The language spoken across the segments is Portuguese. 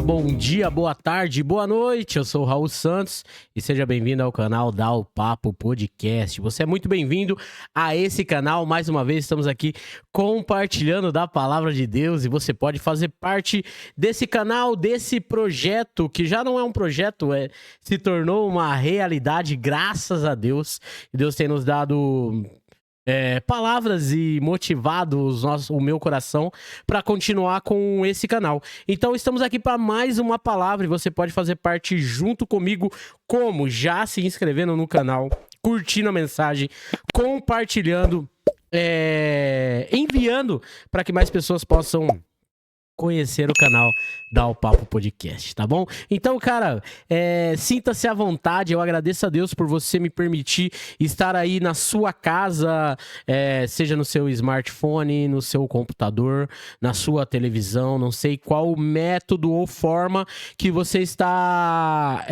bom dia, boa tarde, boa noite. Eu sou o Raul Santos e seja bem-vindo ao canal Dá o Papo Podcast. Você é muito bem-vindo a esse canal. Mais uma vez estamos aqui compartilhando da palavra de Deus e você pode fazer parte desse canal, desse projeto que já não é um projeto, se tornou uma realidade, graças a Deus. Deus tem nos dado palavras e motivado o meu coração para continuar com esse canal. Então estamos aqui para mais uma palavra e você pode fazer parte junto comigo, como já se inscrevendo no canal, curtindo a mensagem, compartilhando, enviando para que mais pessoas possam conhecer o canal Dá o Papo Podcast, tá bom? Então, cara, sinta-se à vontade. Eu agradeço a Deus por você me permitir estar aí na sua casa, seja no seu smartphone, no seu computador, na sua televisão, não sei qual método ou forma que você está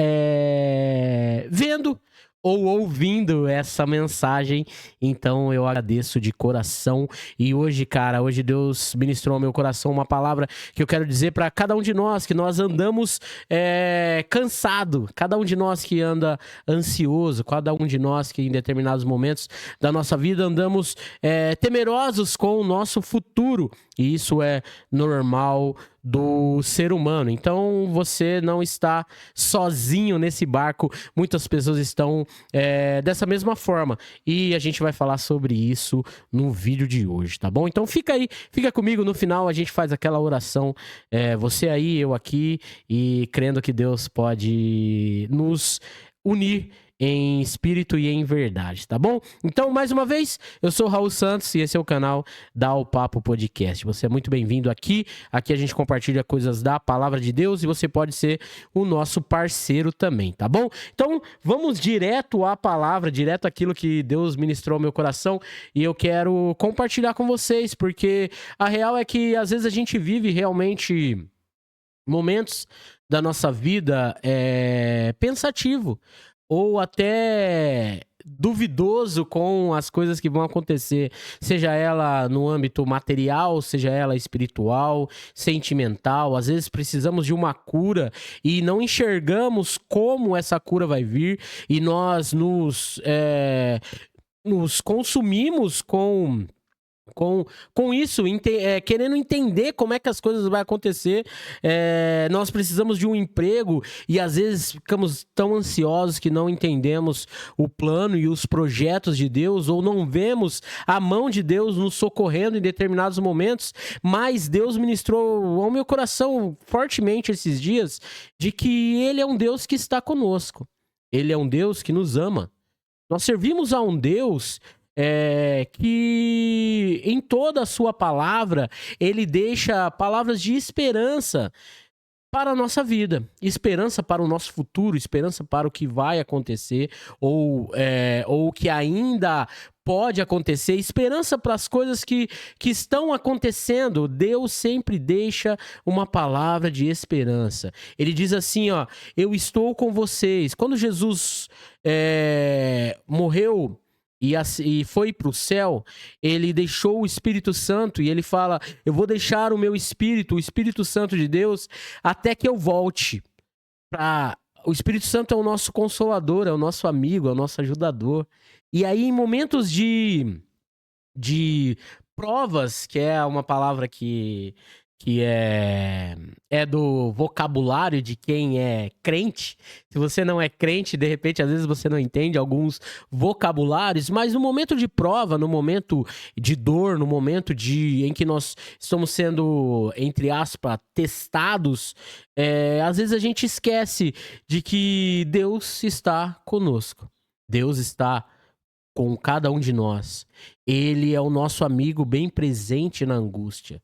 vendo ou ouvindo essa mensagem. Então eu agradeço de coração. E hoje, cara, hoje Deus ministrou ao meu coração uma palavra que eu quero dizer para cada um de nós, que nós andamos cansado, cada um de nós que anda ansioso, cada um de nós que em determinados momentos da nossa vida andamos temerosos com o nosso futuro. E isso é normal do ser humano. Então você não está sozinho nesse barco. Muitas pessoas estão dessa mesma forma. E a gente vai falar sobre isso no vídeo de hoje, tá bom? Então fica aí, fica comigo. No final a gente faz aquela oração, você aí, eu aqui, e crendo que Deus pode nos unir em espírito e em verdade, tá bom? Então, mais uma vez, eu sou o Raul Santos e esse é o canal Dá o Papo Podcast. Você é muito bem-vindo aqui. Aqui a gente compartilha coisas da palavra de Deus e você pode ser o nosso parceiro também, tá bom? Então, vamos direto à palavra, direto àquilo que Deus ministrou ao meu coração e eu quero compartilhar com vocês, porque a real é que às vezes a gente vive realmente momentos da nossa vida pensativo ou até duvidoso com as coisas que vão acontecer, seja ela no âmbito material, seja ela espiritual, sentimental. Às vezes precisamos de uma cura e não enxergamos como essa cura vai vir e nós nos consumimos com isso, querendo entender como é que as coisas vão acontecer. Nós precisamos de um emprego e às vezes ficamos tão ansiosos que não entendemos o plano e os projetos de Deus, ou não vemos a mão de Deus nos socorrendo em determinados momentos. Mas Deus ministrou ao meu coração fortemente esses dias de que Ele é um Deus que está conosco. Ele é um Deus que nos ama. Nós servimos a um Deus que em toda a sua palavra, ele deixa palavras de esperança para a nossa vida, esperança para o nosso futuro, esperança para o que vai acontecer ou o que ainda pode acontecer, esperança para as coisas que estão acontecendo. Deus sempre deixa uma palavra de esperança. Ele diz assim, ó: eu estou com vocês. Quando Jesus morreu e foi para o céu, ele deixou o Espírito Santo e ele fala: eu vou deixar o meu Espírito, o Espírito Santo de Deus, até que eu volte. O Espírito Santo é o nosso consolador, é o nosso amigo, é o nosso ajudador. E aí, em momentos de provas, que é uma palavra que é do vocabulário de quem é crente. Se você não é crente, de repente, às vezes você não entende alguns vocabulários, mas no momento de prova, no momento de dor, no momento em que nós estamos sendo, entre aspas, testados, às vezes a gente esquece de que Deus está conosco. Deus está com cada um de nós. Ele é o nosso amigo bem presente na angústia.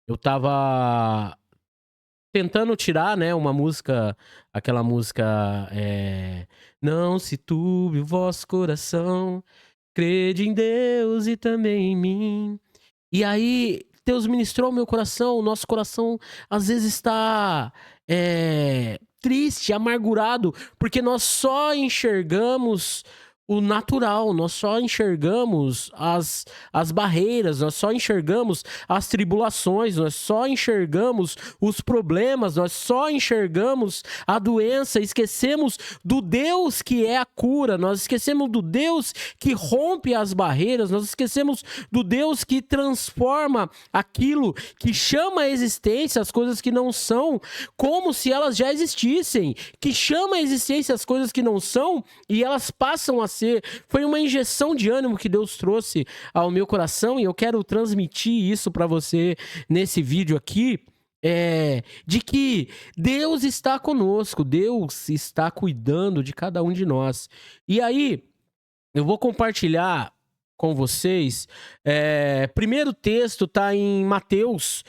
Eu tava tentando tirar, né, uma música, aquela música não se turbe o vosso coração, crede em Deus e também em mim. E aí Deus ministrou ao meu coração. O nosso coração às vezes está triste, amargurado, porque nós só enxergamos o natural, nós só enxergamos as barreiras, nós só enxergamos as tribulações, nós só enxergamos os problemas, nós só enxergamos a doença, esquecemos do Deus que é a cura, nós esquecemos do Deus que rompe as barreiras, nós esquecemos do Deus que transforma aquilo, que chama à existência as coisas que não são, como se elas já existissem, que chama à existência as coisas que não são e elas passam a ser. Foi uma injeção de ânimo que Deus trouxe ao meu coração e eu quero transmitir isso para você nesse vídeo aqui, de que Deus está conosco, Deus está cuidando de cada um de nós. E aí, eu vou compartilhar com vocês, primeiro texto está em Mateus,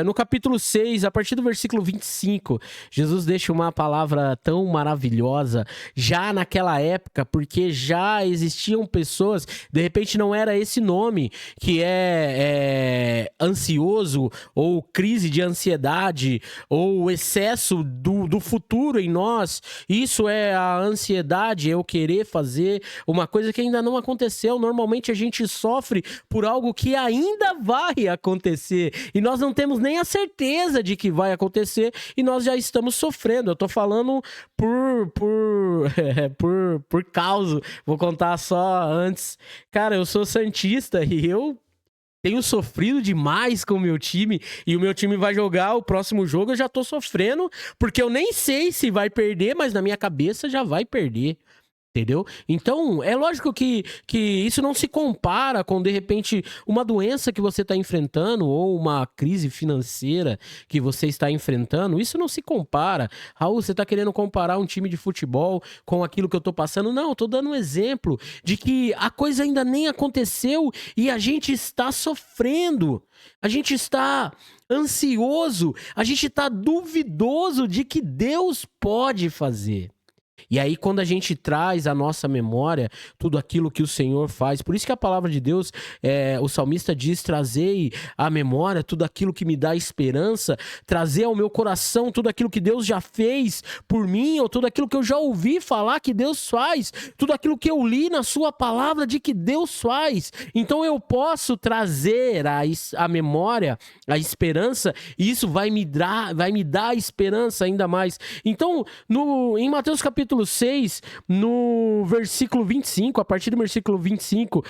no capítulo 6, a partir do versículo 25, Jesus deixa uma palavra tão maravilhosa, já naquela época, porque já existiam pessoas, de repente não era esse nome, que é ansioso, ou crise de ansiedade, ou excesso do futuro em nós, isso é a ansiedade, é o querer fazer uma coisa que ainda não aconteceu. Normalmente a gente sofre por algo que ainda vai acontecer, e nós não temos nem a certeza de que vai acontecer e nós já estamos sofrendo. Eu tô falando por causa. Vou contar só antes. Cara, eu sou santista e eu tenho sofrido demais com o meu time, e o meu time vai jogar o próximo jogo, eu já tô sofrendo, porque eu nem sei se vai perder, mas na minha cabeça já vai perder. Entendeu? Então, é lógico que isso não se compara com, de repente, uma doença que você está enfrentando ou uma crise financeira que você está enfrentando. Isso não se compara. Raul, você está querendo comparar um time de futebol com aquilo que eu estou passando? Não, eu estou dando um exemplo de que a coisa ainda nem aconteceu e a gente está sofrendo. A gente está ansioso, a gente está duvidoso de que Deus pode fazer. E aí, quando a gente traz à nossa memória tudo aquilo que o Senhor faz, por isso que a palavra de Deus, o salmista diz, trazei à memória tudo aquilo que me dá esperança, trazer ao meu coração tudo aquilo que Deus já fez por mim, ou tudo aquilo que eu já ouvi falar que Deus faz, tudo aquilo que eu li na sua palavra de que Deus faz. Então eu posso trazer à memória a esperança, e isso vai me dar esperança ainda mais. Então, em Mateus capítulo 6, no versículo 25, a partir do versículo 25,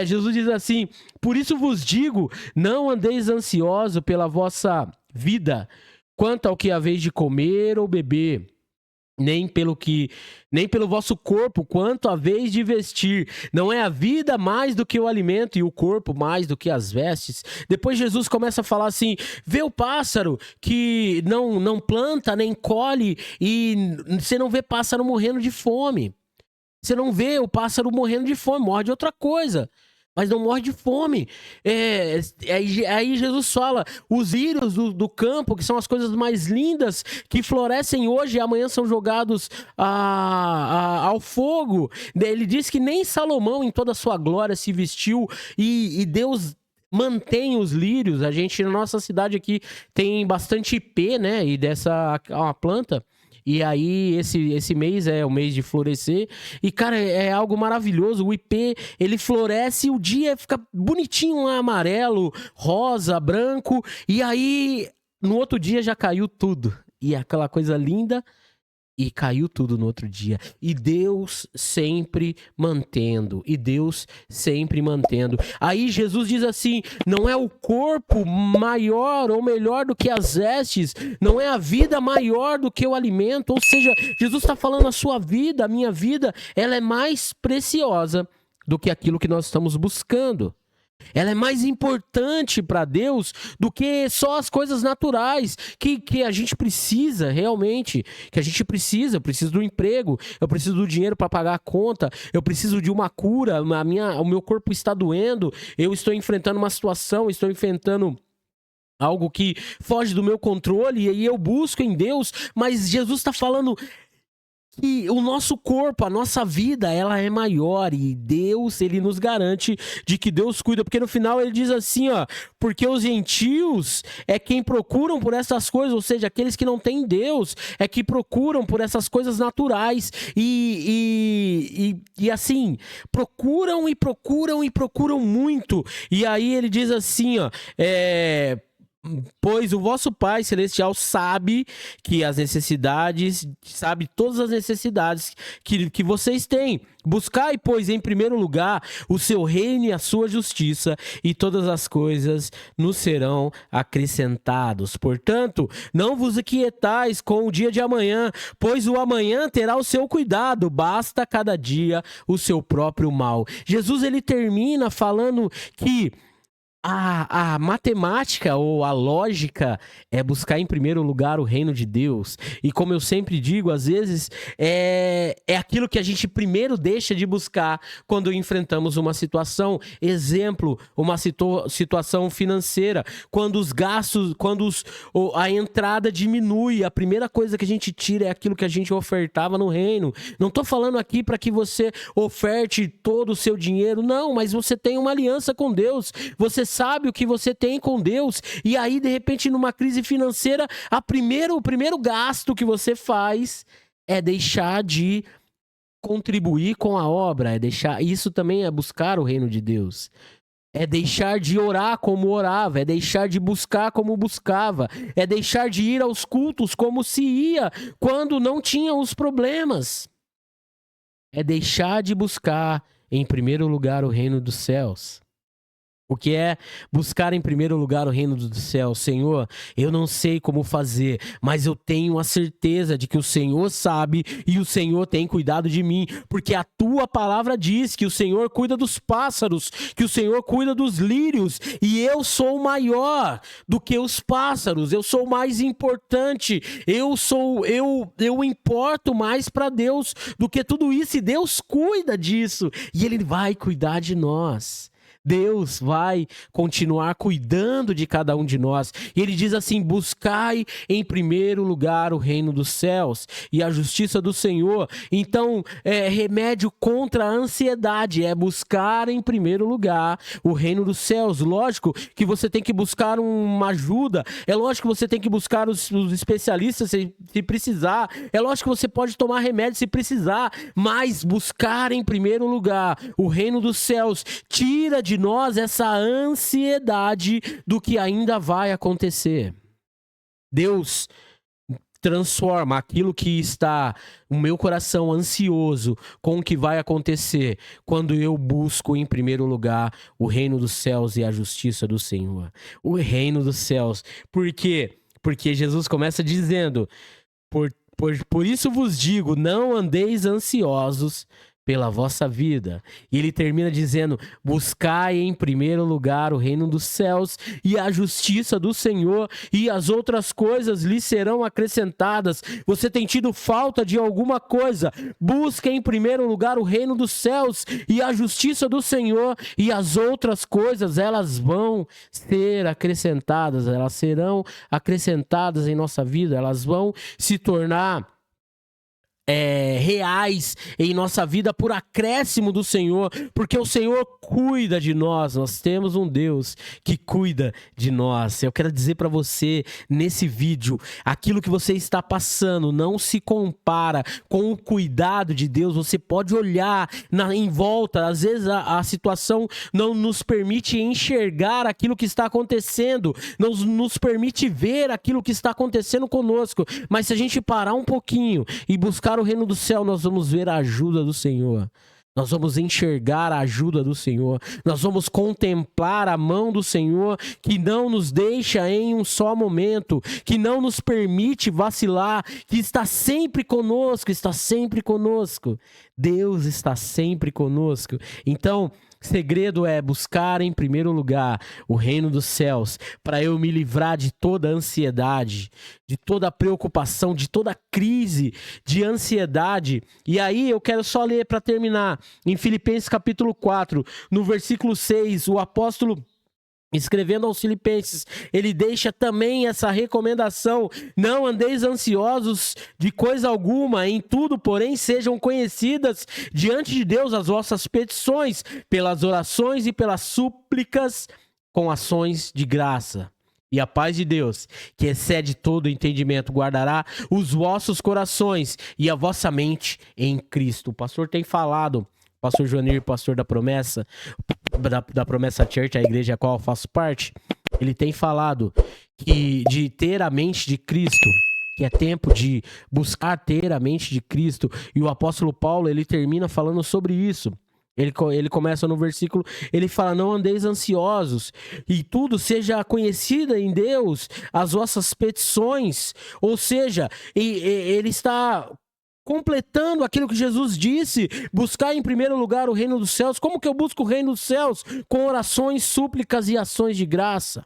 Jesus diz assim: por isso vos digo, não andeis ansioso pela vossa vida, quanto ao que haveis de comer ou beber, nem pelo vosso corpo, quanto haveis de vestir. Não é a vida mais do que o alimento e o corpo mais do que as vestes? Depois Jesus começa a falar assim: vê o pássaro que não planta nem colhe, e você não vê pássaro morrendo de fome. Você não vê o pássaro morrendo de fome, morre de outra coisa, mas não morre de fome. Aí Jesus fala, os lírios do campo, que são as coisas mais lindas, que florescem hoje e amanhã são jogados ao fogo. Ele diz que nem Salomão em toda a sua glória se vestiu, e Deus mantém os lírios. A gente, na nossa cidade aqui, tem bastante ipê, né? E dessa uma planta. E aí, esse mês é o mês de florescer. E, cara, é algo maravilhoso. O ipê, ele floresce e o dia fica bonitinho lá, amarelo, rosa, branco. E aí, no outro dia já caiu tudo. E aquela coisa linda, e caiu tudo no outro dia. E Deus sempre mantendo. Aí Jesus diz assim: não é o corpo maior ou melhor do que as vestes? Não é a vida maior do que o alimento? Ou seja, Jesus está falando, a sua vida, a minha vida, ela é mais preciosa do que aquilo que nós estamos buscando. Ela é mais importante para Deus do que só as coisas naturais que a gente precisa realmente, eu preciso do emprego, eu preciso do dinheiro para pagar a conta, eu preciso de uma cura, o meu corpo está doendo, eu estou enfrentando uma situação, estou enfrentando algo que foge do meu controle, e aí eu busco em Deus. Mas Jesus está falando, que o nosso corpo, a nossa vida, ela é maior, e Deus, ele nos garante de que Deus cuida, porque no final ele diz assim, ó, porque os gentios é quem procuram por essas coisas, ou seja, aqueles que não têm Deus é que procuram por essas coisas naturais e assim, procuram e procuram e procuram muito, e aí ele diz assim, ó, pois o vosso Pai Celestial sabe que as necessidades, sabe todas as necessidades que vocês têm. Buscai, pois, em primeiro lugar o seu reino e a sua justiça, e todas as coisas nos serão acrescentadas. Portanto, não vos aquietais com o dia de amanhã, pois o amanhã terá o seu cuidado, basta cada dia o seu próprio mal. Jesus, ele termina falando que a matemática ou a lógica é buscar em primeiro lugar o reino de Deus. E como eu sempre digo, às vezes é aquilo que a gente primeiro deixa de buscar quando enfrentamos uma situação. Exemplo, uma situação financeira. Quando os gastos, a entrada diminui, a primeira coisa que a gente tira é aquilo que a gente ofertava no reino. Não estou falando aqui para que você oferte todo o seu dinheiro, não, mas você tem uma aliança com Deus. Você sabe o que você tem com Deus, e aí de repente numa crise financeira, o primeiro gasto que você faz é deixar de contribuir com a obra, isso também é buscar o reino de Deus. É deixar de orar como orava, é deixar de buscar como buscava, é deixar de ir aos cultos como se ia quando não tinha os problemas. É deixar de buscar em primeiro lugar o reino dos céus. O que é buscar em primeiro lugar o reino do céu? Senhor, eu não sei como fazer, mas eu tenho a certeza de que o Senhor sabe e o Senhor tem cuidado de mim, porque a tua palavra diz que o Senhor cuida dos pássaros, que o Senhor cuida dos lírios, e eu sou maior do que os pássaros, eu sou mais importante, eu importo mais para Deus do que tudo isso, e Deus cuida disso, e Ele vai cuidar de nós. Deus vai continuar cuidando de cada um de nós. E ele diz assim: buscai em primeiro lugar o reino dos céus e a justiça do Senhor. Então, remédio contra a ansiedade é buscar em primeiro lugar o reino dos céus. Lógico que você tem que buscar uma ajuda. É lógico que você tem que buscar os especialistas se precisar. É lógico que você pode tomar remédio se precisar. Mas buscar em primeiro lugar o reino dos céus tira de nós essa ansiedade do que ainda vai acontecer. Deus transforma aquilo que está o meu coração ansioso com o que vai acontecer quando eu busco em primeiro lugar o reino dos céus e a justiça do Senhor. O reino dos céus. Por quê? Porque Jesus começa dizendo: por isso vos digo, não andeis ansiosos pela vossa vida. E ele termina dizendo: buscai em primeiro lugar o reino dos céus e a justiça do Senhor, e as outras coisas lhe serão acrescentadas. Você tem tido falta de alguma coisa? Busque em primeiro lugar o reino dos céus e a justiça do Senhor, e as outras coisas, elas vão ser acrescentadas, elas serão acrescentadas em nossa vida, elas vão se tornar reais em nossa vida por acréscimo do Senhor, porque o Senhor cuida de nós. Nós temos um Deus que cuida de nós. Eu quero dizer para você nesse vídeo, aquilo que você está passando não se compara com o cuidado de Deus. Você pode olhar em volta, às vezes a situação não nos permite enxergar aquilo que está acontecendo, não nos permite ver aquilo que está acontecendo conosco, mas se a gente parar um pouquinho e buscar o reino do céu, nós vamos ver a ajuda do Senhor. Nós vamos enxergar a ajuda do Senhor. Nós vamos contemplar a mão do Senhor, que não nos deixa em um só momento, que não nos permite vacilar, que está sempre conosco, está sempre conosco. Deus está sempre conosco. Então, segredo é buscar em primeiro lugar o reino dos céus, para eu me livrar de toda ansiedade, de toda preocupação, de toda crise de ansiedade. E aí eu quero só ler para terminar, em Filipenses capítulo 4, no versículo 6, o apóstolo escrevendo aos Filipenses, ele deixa também essa recomendação: não andeis ansiosos de coisa alguma, em tudo, porém, sejam conhecidas diante de Deus as vossas petições, pelas orações e pelas súplicas, com ações de graça. E a paz de Deus, que excede todo entendimento, guardará os vossos corações e a vossa mente em Cristo. O pastor tem falado, pastor Joanir, pastor da Promessa, da Promessa Church, a igreja a qual eu faço parte, ele tem falado que de ter a mente de Cristo, que é tempo de buscar ter a mente de Cristo. E o apóstolo Paulo, ele termina falando sobre isso. Ele começa no versículo, ele fala: não andeis ansiosos, e tudo seja conhecida em Deus as vossas petições. Ou seja, ele está completando aquilo que Jesus disse: buscar em primeiro lugar o reino dos céus. Como que eu busco o reino dos céus? Com orações, súplicas e ações de graça.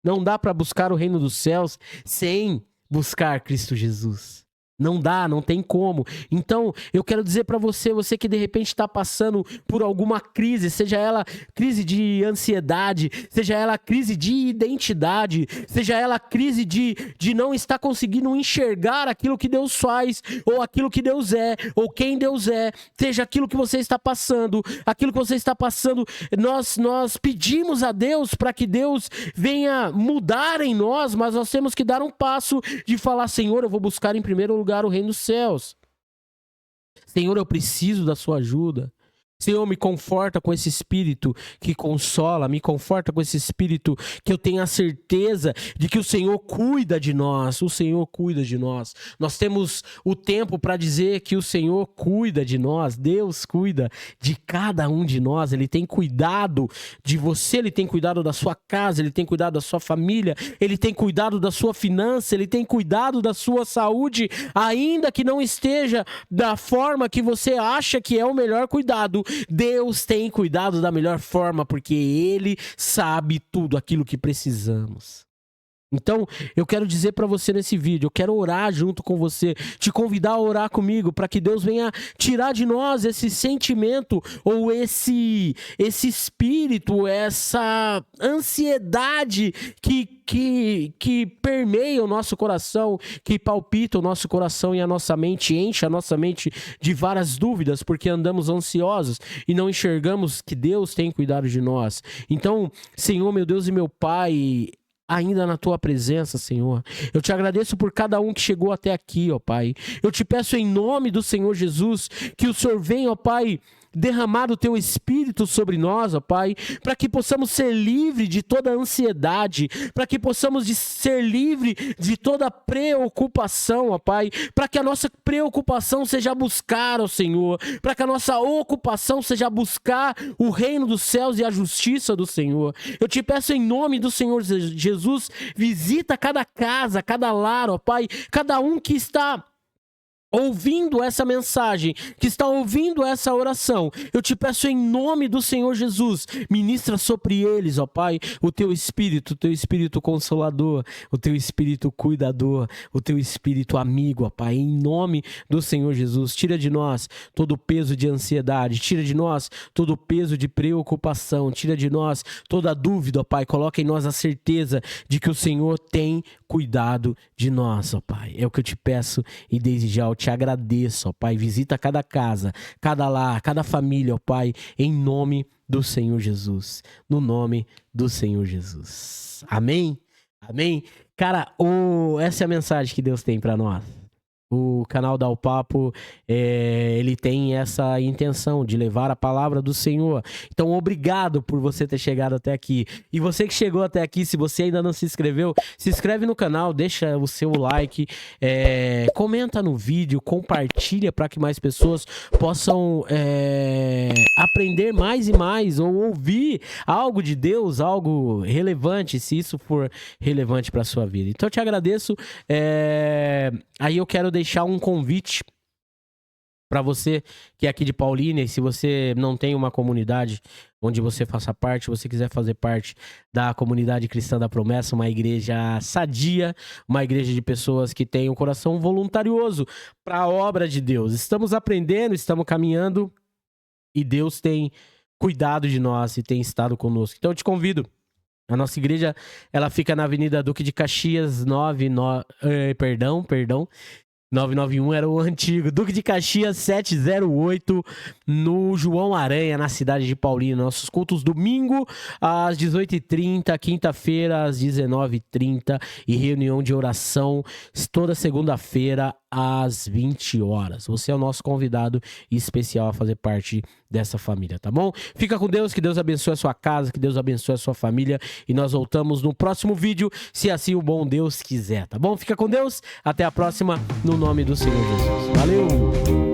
Não dá para buscar o reino dos céus sem buscar Cristo Jesus. Não dá, não tem como. Então, eu quero dizer para você, você que de repente está passando por alguma crise, seja ela crise de ansiedade, seja ela crise de identidade, seja ela crise de não estar conseguindo enxergar aquilo que Deus faz, ou aquilo que Deus é, ou quem Deus é, seja aquilo que você está passando, nós pedimos a Deus para que Deus venha mudar em nós, mas nós temos que dar um passo de falar: Senhor, eu vou buscar em primeiro lugar o reino dos céus. Senhor, eu preciso da sua ajuda. Senhor, me conforta com esse espírito que consola, me conforta com esse espírito que eu tenho a certeza de que o Senhor cuida de nós, o Senhor cuida de nós. Nós temos o tempo para dizer que o Senhor cuida de nós, Deus cuida de cada um de nós, Ele tem cuidado de você, Ele tem cuidado da sua casa, Ele tem cuidado da sua família, Ele tem cuidado da sua finança, Ele tem cuidado da sua saúde, ainda que não esteja da forma que você acha que é o melhor cuidado. Deus tem cuidado da melhor forma, porque Ele sabe tudo aquilo que precisamos. Então, eu quero dizer para você nesse vídeo, eu quero orar junto com você, te convidar a orar comigo, para que Deus venha tirar de nós esse sentimento, ou esse espírito, essa ansiedade que permeia o nosso coração, que palpita o nosso coração e a nossa mente, enche a nossa mente de várias dúvidas, porque andamos ansiosos e não enxergamos que Deus tem cuidado de nós. Então, Senhor, meu Deus e meu Pai, ainda na tua presença, Senhor, eu te agradeço por cada um que chegou até aqui, ó Pai. Eu te peço em nome do Senhor Jesus, que o Senhor venha, ó Pai, derramar o teu Espírito sobre nós, ó Pai, para que possamos ser livres de toda ansiedade, para que possamos ser livres de toda preocupação, ó Pai, para que a nossa preocupação seja buscar, ó Senhor, para que a nossa ocupação seja buscar o reino dos céus e a justiça do Senhor. Eu te peço em nome do Senhor Jesus, visita cada casa, cada lar, ó Pai, cada um que está ouvindo essa mensagem, que está ouvindo essa oração. Eu te peço em nome do Senhor Jesus, ministra sobre eles, ó Pai, o teu Espírito consolador, o teu Espírito cuidador, o teu Espírito amigo, ó Pai, em nome do Senhor Jesus. Tira de nós todo o peso de ansiedade, tira de nós todo o peso de preocupação, tira de nós toda a dúvida, ó Pai, coloca em nós a certeza de que o Senhor tem cuidado de nós, ó Pai. É o que eu te peço e desde já eu te agradeço, ó Pai. Visita cada casa, cada lar, cada família, ó Pai, em nome do Senhor Jesus. No nome do Senhor Jesus. Amém? Amém? Cara, essa é a mensagem que Deus tem para nós. O canal Dá o Papo, ele tem essa intenção de levar a palavra do Senhor. Então, obrigado por você ter chegado até aqui. E você que chegou até aqui, se você ainda não se inscreveu, se inscreve no canal, deixa o seu like, comenta no vídeo, compartilha para que mais pessoas possam aprender mais e mais, ou ouvir algo de Deus, algo relevante, se isso for relevante para a sua vida. Então, eu te agradeço. Aí eu quero deixar um convite para você que é aqui de Paulínia, e se você não tem uma comunidade onde você faça parte, você quiser fazer parte da comunidade cristã da Promessa, uma igreja sadia, uma igreja de pessoas que têm um coração voluntarioso para a obra de Deus. Estamos aprendendo, estamos caminhando e Deus tem cuidado de nós e tem estado conosco. Então eu te convido A nossa igreja, ela fica na Avenida Duque de Caxias, 991 era o antigo. Duque de Caxias 708, no João Aranha, na cidade de Paulínia. Nossos cultos domingo às 18h30, quinta-feira às 19h30 e reunião de oração toda segunda-feira às 20 horas. Você é o nosso convidado especial a fazer parte dessa família, tá bom? Fica com Deus, que Deus abençoe a sua casa, que Deus abençoe a sua família e nós voltamos no próximo vídeo, se assim o bom Deus quiser, tá bom? Fica com Deus, até a próxima, no nome do Senhor Jesus. Valeu!